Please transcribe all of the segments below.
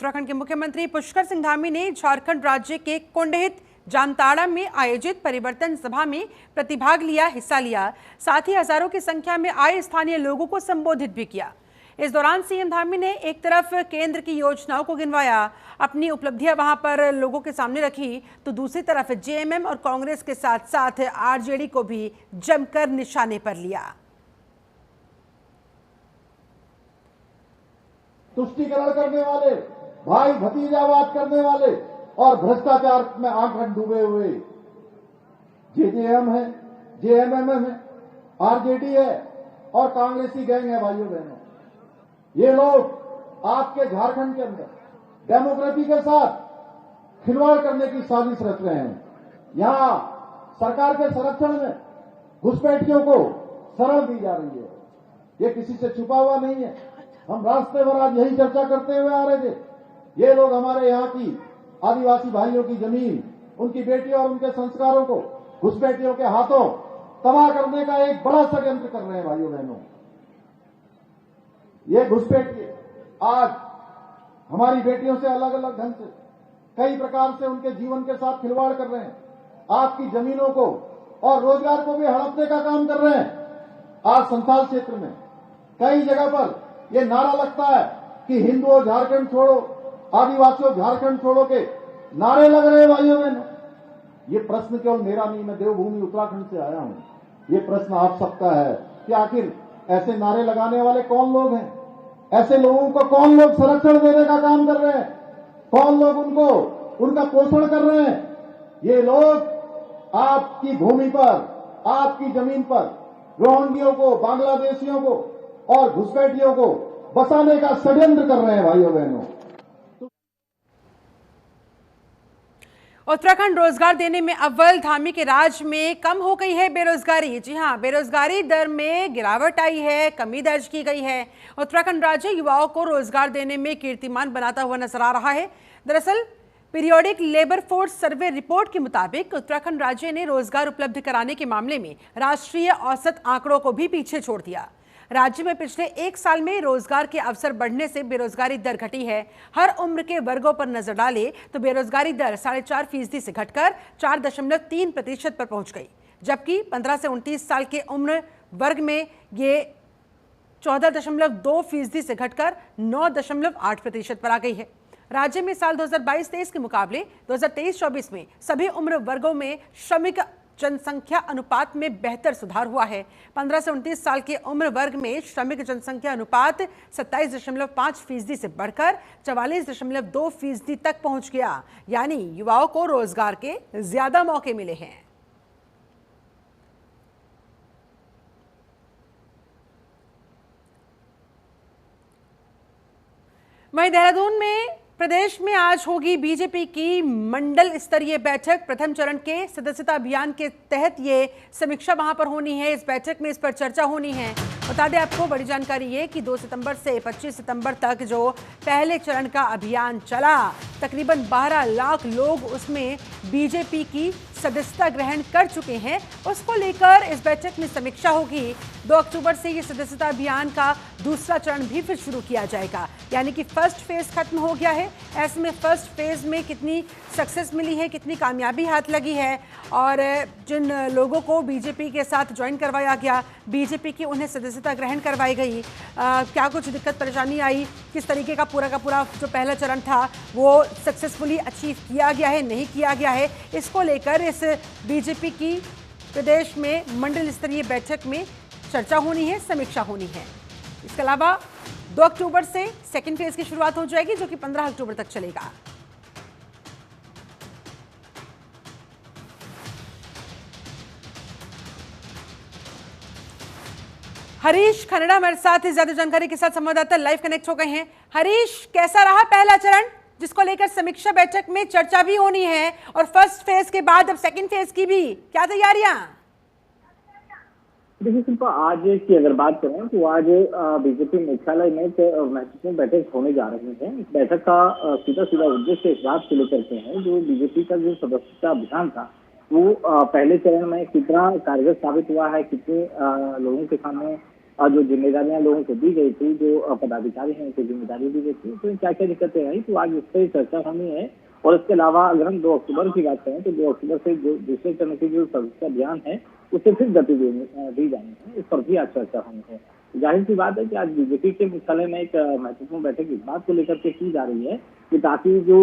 उत्तराखंड के मुख्यमंत्री पुष्कर सिंह धामी ने झारखंड राज्य के कुंडहित जामताड़ा में आयोजित परिवर्तन सभा में प्रतिभाग लिया, हिस्सा लिया। साथ ही हजारों की संख्या में आए स्थानीय लोगों को संबोधित भी किया। इस दौरान सीएम धामी ने एक तरफ केंद्र की योजनाओं को गिनवाया, अपनी उपलब्धियां वहां पर लोगों के सामने रखी, तो दूसरी तरफ जेएमएम और कांग्रेस के साथ साथ आरजेडी को भी जमकर निशाने पर लिया। तुष्टीकरण करने वाले, भाई भतीजावाद करने वाले और भ्रष्टाचार में आंख डूबे हुए जेजेएम है, जेएमएम है, आरजेडी है और कांग्रेसी गैंग है। भाइयों बहनों, ये लोग आपके झारखंड के अंदर डेमोक्रेसी के साथ खिलवाड़ करने की साजिश रच रहे हैं। यहां सरकार के संरक्षण में घुसपैठियों को शरण दी जा रही है। ये किसी से छुपा हुआ नहीं है। हम रास्ते भर आज यही चर्चा करते हुए आ रहे थे। ये लोग हमारे यहाँ की आदिवासी भाइयों की जमीन, उनकी बेटियों और उनके संस्कारों को घुसपैठियों के हाथों तबाह करने का एक बड़ा षड्यंत्र कर रहे हैं। भाइयों बहनों, ये घुसपैठिए आज हमारी बेटियों से अलग अलग ढंग से कई प्रकार से उनके जीवन के साथ खिलवाड़ कर रहे हैं। आपकी जमीनों को और रोजगार को भी हड़पने का काम कर रहे हैं। आज संथाल क्षेत्र में कई जगह पर ये नारा लगता है कि हिंदुओं झारखंड छोड़ो, आदिवासियों झारखंड छोड़ो के नारे लग रहे हैं। भाइयों बहनों, ये प्रश्न केवल मेरा नहीं, मैं देवभूमि उत्तराखंड से आया हूं। ये प्रश्न आप सबका है कि आखिर ऐसे नारे लगाने वाले कौन लोग हैं? ऐसे लोगों को कौन लोग संरक्षण देने का काम कर रहे हैं? कौन लोग उनको उनका पोषण कर रहे हैं? ये लोग आपकी भूमि पर, आपकी जमीन पर रोहिंग्यों को, बांग्लादेशियों को और घुसपैठियों को बसाने का षड्यंत्र कर रहे हैं। भाइयों बहनों, उत्तराखंड रोजगार देने में अव्वल, धामी के राज में कम हो गई है बेरोजगारी। जी हां, बेरोजगारी दर में गिरावट आई है, कमी दर्ज की गई है। उत्तराखंड राज्य युवाओं को रोजगार देने में कीर्तिमान बनाता हुआ नजर आ रहा है। दरअसल periodic labour force survey report के मुताबिक उत्तराखंड राज्य ने रोजगार उपलब्ध कराने के मामले में राष्ट्रीय औसत आंकड़ों को भी पीछे छोड़ दिया। राज्य में पिछले एक साल में रोजगार के अवसर बढ़ने से बेरोजगारी दर घटी है। हर उम्र के वर्गों पर नजर डाले तो बेरोजगारी दर 4.5% से घटकर 4.3% पर पहुंच गई, जबकि 15 से 29 साल के उम्र वर्ग में ये 14.2% से घटकर 9.8% पर आ गई है। राज्य में साल 2022-23 के मुकाबले 2023-24 में सभी उम्र वर्गों में श्रमिक जनसंख्या अनुपात में बेहतर सुधार हुआ है। 15 से 29 साल के उम्र वर्ग में श्रमिक जनसंख्या अनुपात 27.5% से बढ़कर 44.2% तक पहुंच गया, यानी युवाओं को रोजगार के ज्यादा मौके मिले हैं। वहीं देहरादून में प्रदेश में आज होगी बीजेपी की मंडल स्तरीय बैठक। प्रथम चरण के सदस्यता अभियान के तहत ये समीक्षा वहां पर होनी है। इस बैठक में इस पर चर्चा होनी है। बता दें आपको बड़ी जानकारी ये कि 2 सितंबर से 25 सितंबर तक जो पहले चरण का अभियान चला, तकरीबन 12 लाख लोग उसमें बीजेपी की सदस्यता ग्रहण कर चुके हैं। उसको लेकर इस बैठक में समीक्षा होगी। 2 अक्टूबर से ये सदस्यता अभियान का दूसरा चरण भी फिर शुरू किया जाएगा, यानी कि फर्स्ट फेज खत्म हो गया है। ऐसे में फर्स्ट फेज में कितनी सक्सेस मिली है, कितनी कामयाबी हाथ लगी है और जिन लोगों को बीजेपी के साथ ज्वाइन करवाया गया, बीजेपी की उन्हें सदस्यता ग्रहण करवाई गई, क्या कुछ दिक्कत परेशानी आई, किस तरीके का पूरा जो पहला चरण था वो सक्सेसफुली अचीव किया गया है, नहीं किया गया है, इसको लेकर इस बीजेपी की प्रदेश में मंडल स्तरीय बैठक में चर्चा होनी है, समीक्षा होनी है। इसके अलावा 2 अक्टूबर से सेकेंड फेज की शुरुआत हो जाएगी, जो कि 15 अक्टूबर तक चलेगा। हरीश खन्ना हमारे साथ ज्यादा जानकारी के साथ संवाददाता लाइव कनेक्ट हो गए हैं। हरीश, कैसा रहा पहला चरण, जिसको लेकर समीक्षा बैठक में चर्चा भी होनी है, और फर्स्ट फेज के बाद अब सेकंड फेज की भी क्या तैयारियां? देखिए शिल्पा, आज की अगर बात करें तो आज बीजेपी मुख्यालय में महत्वपूर्ण बैठक होने जा रही है। इस बैठक का सीधा उद्देश्य इस बात को लेकर के है, जो बीजेपी का जो सदस्यता अभियान था वो पहले चरण में कितना कारगर साबित हुआ है, कितने लोगों के सामने जो जिम्मेदारियां लोगों को दी गई थी, जो पदाधिकारी हैं उनको जिम्मेदारी दी गई थी, तो क्या क्या दिक्कतें आई, तो आज इस पर चर्चा होनी है। और इसके अलावा अगर हम 2 अक्टूबर की बात करें तो 2 अक्टूबर से जो दूसरे चरण की जो सदस्यता अभियान है उसे फिर गति दी जानी है, इस पर भी आज चर्चा होनी है। जाहिर सी बात है कि आज बीजेपी के मुख्यालय में एक महत्वपूर्ण बैठक इस बात को लेकर के की जा रही है कि ताकि जो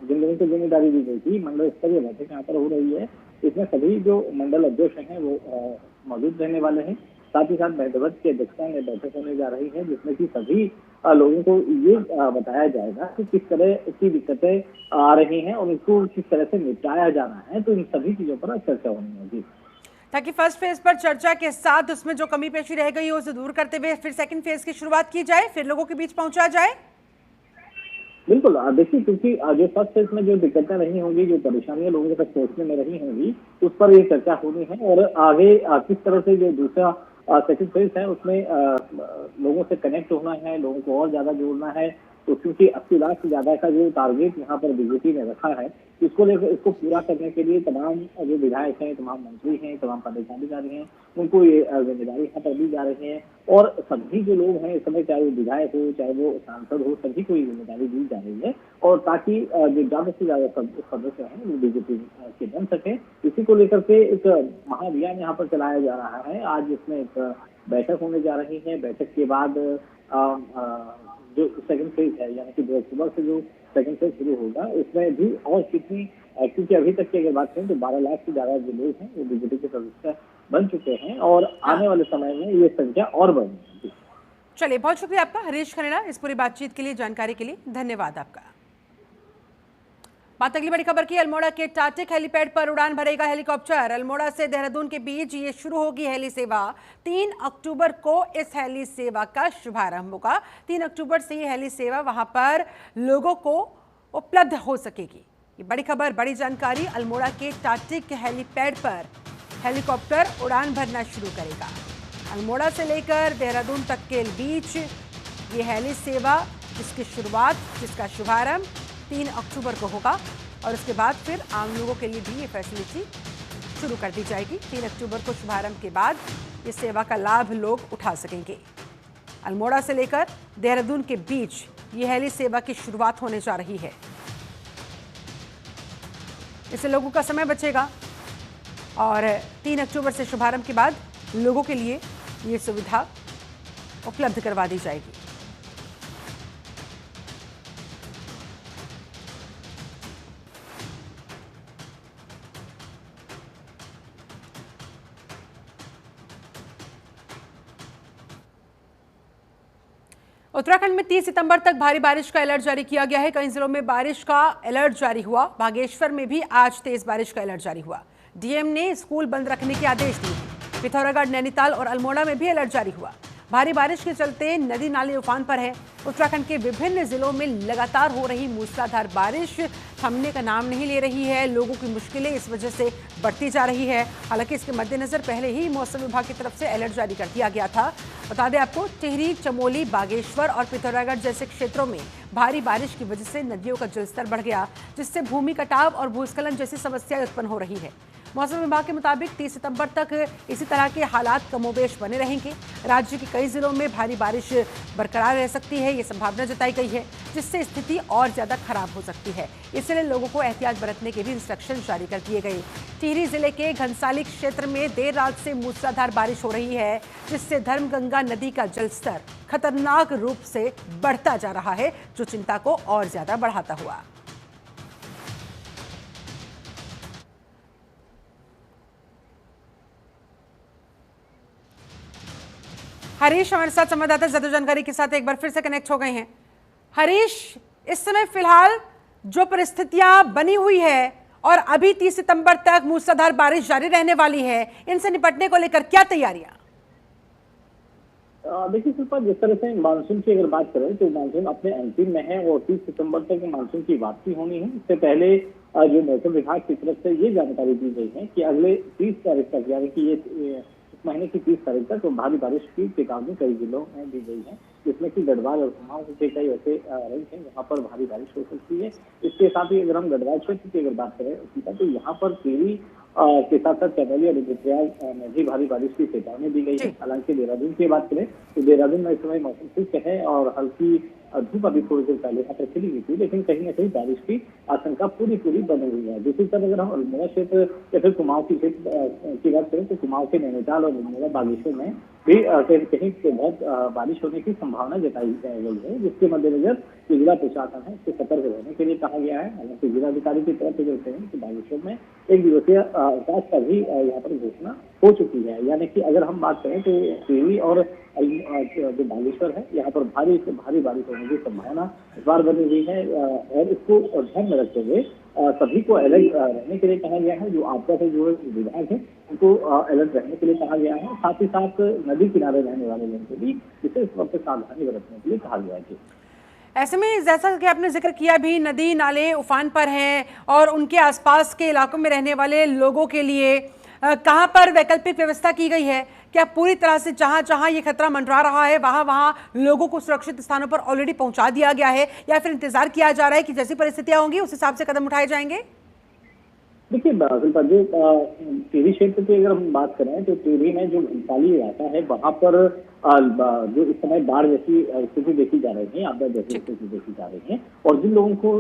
जिन लोगों को जिम्मेदारी दी गई थी, मंडल स्तरीय बैठक यहाँ पर हो रही है, इसमें सभी जो मंडल अध्यक्ष हैं वो मौजूद रहने वाले हैं। साथ ही साथ मध्यवर्ग की अध्यक्षता में बैठक होने जा रही है, जिसमें कि सभी लोगों को ये बताया जाएगा कि किस तरह की दिक्कतें आ रही हैं और इसको किस तरह से निपटाया जाना है। तो इन सभी चीजों पर चर्चा होनी होगी, ताकि फर्स्ट फेज पर चर्चा के साथ उसमें जो कमी पेशी रह गई है उसे दूर करते हुए फिर सेकंड फेज की शुरुआत की जाए, फिर लोगों के बीच पहुंचा जाए। बिल्कुल। देखिए, क्योंकि जो फर्स्ट फेज में जो दिक्कतें रही होंगी, जो परेशानियां लोगों तक पहुंचने में रही होंगी, उस पर ये चर्चा होनी है। और आगे किस तरह से जो दूसरा सेकंड फेज है उसमें लोगों से कनेक्ट होना है, लोगों को और ज्यादा जोड़ना है। तो क्योंकि 80 लाख से ज्यादा का जो टारगेट यहाँ पर बीजेपी ने रखा है, इसको लेकर इसको पूरा करने के लिए तमाम जो विधायक हैं, तमाम मंत्री हैं, तमाम पदाधिकारी हैं, उनको ये जिम्मेदारी यहाँ पर दी जा रही है। और सभी जो लोग हैं इस समय, चाहे वो विधायक हो चाहे वो सांसद हो, सभी को ये जिम्मेदारी दी जा रही है। और ताकि जो ज्यादा से ज्यादा सदस्य हैं वो बीजेपी के बन सके, इसी को लेकर के एक महाअभियान यहाँ पर चलाया जा रहा है। आज इसमें एक बैठक होने जा रही है। बैठक के बाद जो सेकंड फेज है, यानी कि 2 अक्टूबर से जो सेकंड फेज शुरू होगा, उसमें भी और कितनी, क्योंकि अभी तक की अगर बात करें तो 12 लाख से ज्यादा जो लोग हैं वो बीजेपी के सदस्य बन चुके हैं और आने वाले समय में ये संख्या और बढ़ेगी। चलिए, बहुत शुक्रिया आपका हरीश खनेड़ा, इस पूरी बातचीत के लिए, जानकारी के लिए धन्यवाद आपका। बात अगली बड़ी खबर की। अल्मोड़ा के टाटिक हेलीपैड पर उड़ान भरेगा हेलीकॉप्टर। अल्मोड़ा से देहरादून के बीच ये शुरू होगी हेली सेवा। 3 अक्टूबर को इस हेली सेवा का शुभारंभ होगा। 3 अक्टूबर से ये हेली सेवा वहां पर लोगों को उपलब्ध हो सकेगी। ये बड़ी खबर, बड़ी जानकारी। अल्मोड़ा के टाटिक हेलीपैड पर हेलीकॉप्टर उड़ान भरना शुरू करेगा। अल्मोड़ा से लेकर देहरादून तक के बीच ये हेली सेवा, जिसकी शुरुआत, जिसका शुभारंभ 3 अक्टूबर को होगा और उसके बाद फिर आम लोगों के लिए भी ये फैसिलिटी शुरू कर दी जाएगी। 3 अक्टूबर को शुभारंभ के बाद इस सेवा का लाभ लोग उठा सकेंगे। अल्मोड़ा से लेकर देहरादून के बीच ये हेली सेवा की शुरुआत होने जा रही है। इससे लोगों का समय बचेगा और 3 अक्टूबर से शुभारंभ के बाद लोगों के लिए ये सुविधा उपलब्ध करवा दी जाएगी। उत्तराखंड में 30 सितंबर तक भारी बारिश का अलर्ट जारी किया गया है। कई जिलों में बारिश का अलर्ट जारी हुआ। बागेश्वर में भी आज तेज बारिश का अलर्ट जारी हुआ। डीएम ने स्कूल बंद रखने के आदेश दिए। पिथौरागढ़, नैनीताल और अल्मोड़ा में भी अलर्ट जारी हुआ। भारी बारिश के चलते नदी नाले उफान पर है। उत्तराखंड के विभिन्न जिलों में लगातार हो रही मूसलाधार बारिश थमने का नाम नहीं ले रही है। लोगों की मुश्किलें इस वजह से बढ़ती जा रही है। हालांकि इसके मद्देनजर पहले ही मौसम विभाग की तरफ से अलर्ट जारी कर दिया गया था। बता दें आपको, टिहरी, चमोली, बागेश्वर और पिथौरागढ़ जैसे क्षेत्रों में भारी बारिश की वजह से नदियों का जलस्तर बढ़ गया, जिससे भूमि कटाव और भूस्खलन जैसी समस्याएं उत्पन्न हो रही है। मौसम विभाग के मुताबिक 30 सितंबर तक इसी तरह के हालात कमोबेश बने रहेंगे। राज्य के कई जिलों में भारी बारिश बरकरार रह सकती है, ये संभावना जताई गई है, जिससे स्थिति और ज्यादा खराब हो सकती है। इसलिए लोगों को एहतियात बरतने के भी इंस्ट्रक्शन जारी कर दिए गए। टिहरी जिले के घनसाली क्षेत्र में देर रात से मूसलाधार बारिश हो रही है, जिससे धर्मगंगा नदी का जलस्तर खतरनाक रूप से बढ़ता जा रहा है, जो चिंता को और ज्यादा बढ़ाता हुआ। हरीश हमारे साथ संवाददाता ज्यादा जानकारी के साथ एक बार फिर से कनेक्ट हो गए हैं। हरीश, इस समय फिलहाल जो परिस्थितियां बनी हुई है और अभी 30 सितंबर तक मूसलाधार बारिश जारी रहने वाली है, इनसे निपटने को लेकर क्या तैयारियां? देखिए शिल्पा, जिस तरह से मानसून की अगर बात करें तो मानसून अपने अंतिम में है और 30 सितंबर तक मानसून की वापसी होनी है। इससे पहले जो मौसम विभाग की तरफ से ये जानकारी दी गई है कि अगले 30 तारीख तक, यानी कि ये महीने की 30 तारीख तक भारी बारिश की चेतावनी कई जिलों में दी गई है, जिसमें कि गढ़वाल और कुमाऊं के कई ऐसे रंग हैं जहाँ पर भारी बारिश हो सकती है। इसके साथ ही अगर हम गढ़वाल क्षेत्र की अगर बात करें तो यहाँ पर टिहरी के साथ साथ चमोली और रुद्रप्रयाग में भी भारी बारिश की चेतावनी दी गई है। हालांकि देहरादून की बात करें तो देहरादून में इस समय मौसम शुष्क है और हल्की धूप अभी थोड़ी देर पहले यहाँ पर खिली हुई थी, लेकिन कहीं न कहीं बारिश की आशंका पूरी बनी हुई है। दूसरी तरफ अगर हम अल्मोड़ा क्षेत्र या फिर कुमाऊं की क्षेत्र की बात करें तो कुमाऊं के नैनीताल और अल्मोड़ा बागेश्वर में भी कहीं बहुत बारिश होने की संभावना जताई गई है, जिसके मद्देनजर जो जिला प्रशासन है उसको सतर्क रहने के लिए कहा गया है। हालांकि जिलाधिकारी की तरफ से जो है कि बागेश्वर में 1 दिवसीय अवकाश का भी यहाँ पर घोषणा हो चुकी है। यानी कि अगर हम बात करें तो टिहरी और जो बागेश्वर है यहाँ पर भारी से भारी बारिश होने की संभावना इस बार बनी हुई है और इसको ध्यान में रखते हुए सभी को अलर्ट रहने के लिए कहा गया है। जो आपदा से जुड़े विभाग है उनको अलर्ट रहने के लिए कहा गया है। साथ ही साथ नदी किनारे रहने वाले लोगों को भी विशेष तौर पर सावधानी बरतने के लिए कहा गया है। ऐसे में जैसा कि आपने जिक्र किया भी, नदी नाले उफान पर हैं और उनके आसपास के इलाकों में रहने वाले लोगों के लिए कहां पर वैकल्पिक व्यवस्था की गई है? क्या पूरी तरह से जहां जहां ये खतरा मंडरा रहा है वहां वहां लोगों को सुरक्षित स्थानों पर ऑलरेडी पहुंचा दिया गया है, या फिर इंतजार किया जा रहा है कि जैसी परिस्थितियां होंगी उस हिसाब से कदम उठाए जाएंगे? देखिए शिल्पा जी, टिहरी क्षेत्र की अगर हम बात करें तो टिहरी में जो घनसाली इलाका है वहां पर जो इस समय बाढ़ जैसी स्थिति देखी जा रही है, आपदा जैसी स्थिति देखी जा रही है और जिन लोगों को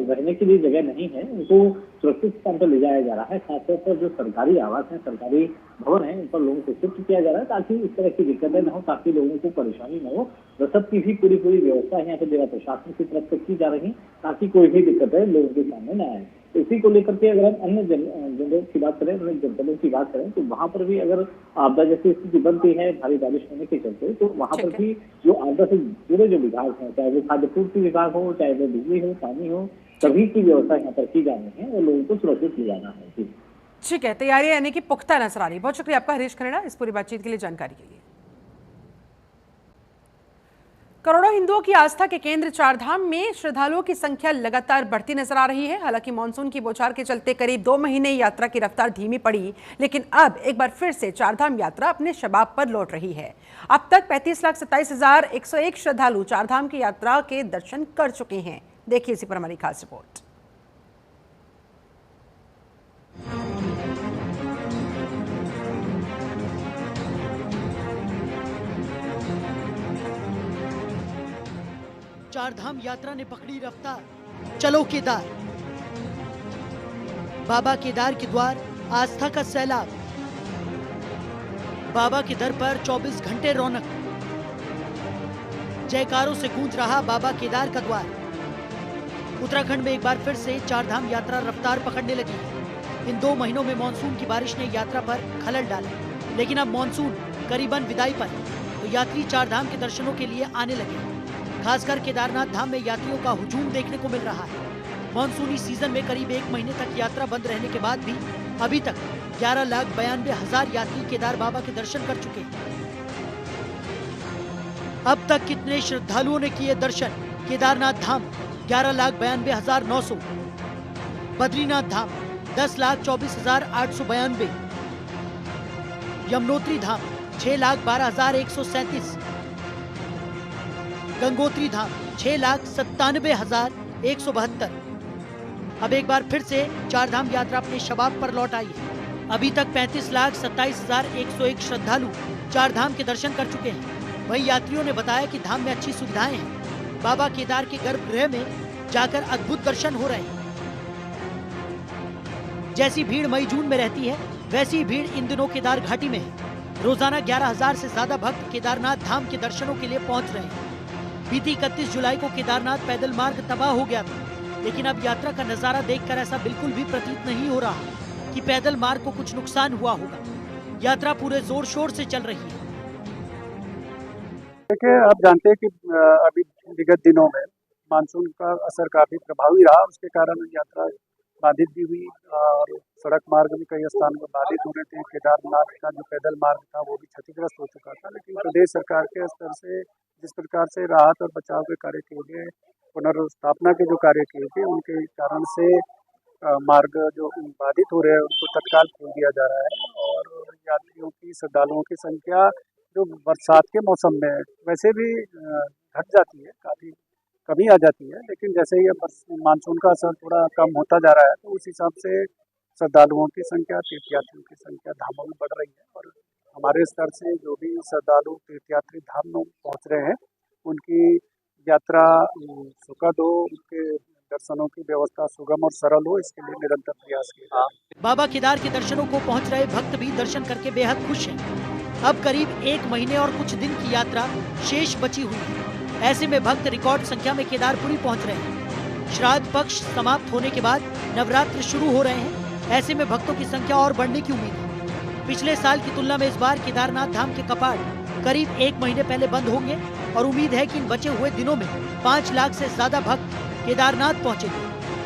रहने के लिए जगह नहीं है उनको सुरक्षित स्थान पर ले जाया जा रहा है। खासतौर पर जो सरकारी आवास है, सरकारी भवन है, उन पर लोगों को शिफ्ट किया जा रहा है ताकि इस तरह की दिक्कतें न हो, ताकि लोगों को परेशानी न हो। रसद की भी पूरी व्यवस्था यहाँ पर जिला प्रशासन की तरफ से की जा रही है ताकि कोई भी दिक्कतें लोगों के सामने न आए। इसी को लेकर के अगर हम अन्य जनपदों की बात करें, अन्य जनपदों की बात करें तो वहां पर भी अगर आपदा जैसी स्थिति बनती है भारी बारिश होने के चलते, तो वहां पर भी जो आपदा से जुड़े जो विभाग हैं, चाहे वो खाद्य पूर्ति विभाग हो, चाहे वो बिजली हो, पानी हो, सभी की व्यवस्था यहाँ पर की जानी है और लोगों को सुरक्षित ले जाना है। ठीक है, तैयारी यानी कि पुख्ता नजर आ रही है। बहुत शुक्रिया आपका हरीश खरेड़ा इस पूरी बातचीत के लिए, जानकारी के लिए। करोड़ों हिंदुओं की आस्था के केंद्र चारधाम में श्रद्धालुओं की संख्या लगातार बढ़ती नजर आ रही है। हालांकि मानसून की बौछार के चलते करीब 2 महीने यात्रा की रफ्तार धीमी पड़ी, लेकिन अब एक बार फिर से चारधाम यात्रा अपने शबाब पर लौट रही है। अब तक 35,27,101 श्रद्धालु चारधाम की यात्रा के दर्शन कर चुके हैं। देखिए इसी पर हमारी खास रिपोर्ट। चारधाम यात्रा ने पकड़ी रफ्तार, चलो केदार। बाबा केदार के द्वार आस्था का सैलाब, बाबा के दर पर 24 घंटे रौनक, जयकारों से गूंज रहा बाबा केदार का द्वार। उत्तराखंड में एक बार फिर से चारधाम यात्रा रफ्तार पकड़ने लगी है। इन 2 महीनों में मानसून की बारिश ने यात्रा पर खलल डाला, लेकिन अब मानसून करीबन विदाई पर है, तो यात्री चारधाम के दर्शनों के लिए आने लगे। खासकर केदारनाथ धाम में यात्रियों का हुजूम देखने को मिल रहा है। मानसूनी सीजन में करीब 1 महीने तक यात्रा बंद रहने के बाद भी अभी तक 11,92,000 यात्री केदार बाबा के दर्शन कर चुके हैं। अब तक कितने श्रद्धालुओं ने किए दर्शन? केदारनाथ धाम 11,92,900, बद्रीनाथ धाम 10,24,892, यमुनोत्री धाम 6,12,137, गंगोत्री धाम 6,97,172। अब एक बार फिर से चारधाम यात्रा अपने शबाब पर लौट आई है। अभी तक 35,27,101 श्रद्धालु चारधाम के दर्शन कर चुके हैं। वहीं यात्रियों ने बताया कि धाम में अच्छी सुविधाएं हैं। बाबा केदार के गर्भगृह में जाकर अद्भुत दर्शन हो रहे हैं। जैसी भीड़ मई जून में रहती है, वैसी भीड़ इन दिनों केदार घाटी में है। रोजाना 11,000 से ज्यादा भक्त केदारनाथ धाम के दर्शनों के लिए पहुंच रहे हैं। बीती 31 जुलाई को केदारनाथ पैदल मार्ग तबाह हो गया था, लेकिन अब यात्रा का नजारा देखकर ऐसा बिल्कुल भी प्रतीत नहीं हो रहा कि पैदल मार्ग को कुछ नुकसान हुआ होगा। यात्रा पूरे जोर शोर से चल रही है। देखिए, आप जानते हैं कि अभी विगत दिनों में मानसून का असर काफी प्रभावी रहा, उसके कारण यात्रा बाधित भी हुई और सड़क मार्ग भी कई स्थानों पर बाधित हो रहे थे। केदारनाथ का जो पैदल मार्ग था वो भी क्षतिग्रस्त हो चुका था, लेकिन प्रदेश सरकार के स्तर से जिस प्रकार से राहत और बचाव के कार्य किए गए, पुनर्स्थापना के जो कार्य किए गए, उनके कारण से मार्ग जो बाधित हो रहे हैं उनको तत्काल खोल दिया जा रहा है और यात्रियों की, श्रद्धालुओं की संख्या जो बरसात के मौसम में वैसे भी घट जाती है, काफ़ी कमी आ जाती है, लेकिन जैसे ही अब मानसून का असर थोड़ा कम होता जा रहा है तो उस हिसाब से श्रद्धालुओं की संख्या, तीर्थयात्रियों की संख्या धामों में बढ़ रही है और हमारे स्तर से जो भी श्रद्धालु तीर्थयात्री धाम में पहुँच रहे हैं उनकी यात्रा सुखद हो, उनके दर्शनों की व्यवस्था सुगम और सरल हो, इसके लिए निरंतर प्रयास किया। बाबा केदार के दर्शनों को पहुंच रहे भक्त भी दर्शन करके बेहद खुश हैं। अब करीब 1 महीने और कुछ दिन की यात्रा शेष बची हुई है। ऐसे में भक्त रिकॉर्ड संख्या में केदारपुरी पहुंच रहे हैं। श्राद्ध पक्ष समाप्त होने के बाद नवरात्र शुरू हो रहे हैं। ऐसे में भक्तों की संख्या और बढ़ने की उम्मीद है। पिछले साल की तुलना में इस बार केदारनाथ धाम के कपाट करीब 1 महीने पहले बंद होंगे और उम्मीद है कि इन बचे हुए दिनों में 5 लाख से ज्यादा भक्त केदारनाथ पहुंचेंगे,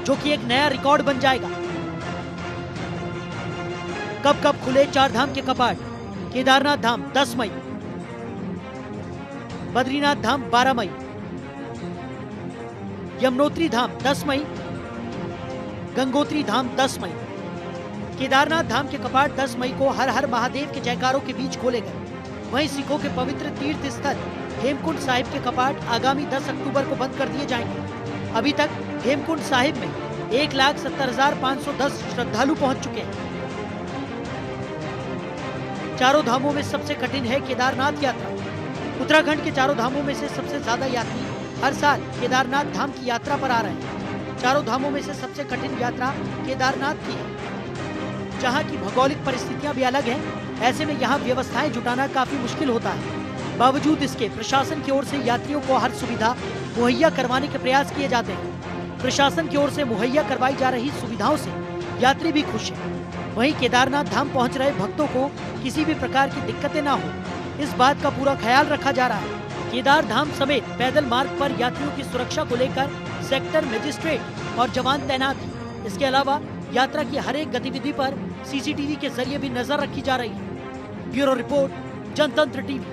जो कि एक नया रिकॉर्ड बन जाएगा। कब कब खुले 4 धाम के कपाट? केदारनाथ धाम 10 मई, बद्रीनाथ धाम 12 मई, यमुनोत्री धाम 10 मई, गंगोत्री धाम 10 मई। केदारनाथ धाम के कपाट 10 मई को हर हर महादेव के जयकारों के बीच खोले गए। वहीं सिखों के पवित्र तीर्थ स्थल हेमकुंड साहिब के कपाट आगामी 10 अक्टूबर को बंद कर दिए जाएंगे। अभी तक हेमकुंड साहिब में 1,70,510 श्रद्धालु पहुंच चुके हैं। चारों धामों में सबसे कठिन है केदारनाथ यात्रा। उत्तराखंड के चारों धामों में से सबसे ज्यादा यात्री हर साल केदारनाथ धाम की यात्रा पर आ रहे हैं। चारों धामों में से सबसे कठिन यात्रा केदारनाथ की है, जहां की भौगोलिक परिस्थितियां भी अलग हैं। ऐसे में यहां व्यवस्थाएं जुटाना काफी मुश्किल होता है। बावजूद इसके प्रशासन की ओर से यात्रियों को हर सुविधा मुहैया करवाने के प्रयास किए जाते हैं। प्रशासन की ओर से मुहैया करवाई जा रही सुविधाओं से यात्री भी खुश हैं। वहीं केदारनाथ धाम पहुंच रहे भक्तों को किसी भी प्रकार की दिक्कतें ना हो, इस बात का पूरा ख्याल रखा जा रहा है। केदार धाम समेत पैदल मार्ग पर यात्रियों की सुरक्षा को लेकर सेक्टर मजिस्ट्रेट और जवान तैनात हैं। इसके अलावा यात्रा की हर एक गतिविधि पर CCTV के जरिए भी नजर रखी जा रही है। ब्यूरो रिपोर्ट, जनतंत्र टीवी।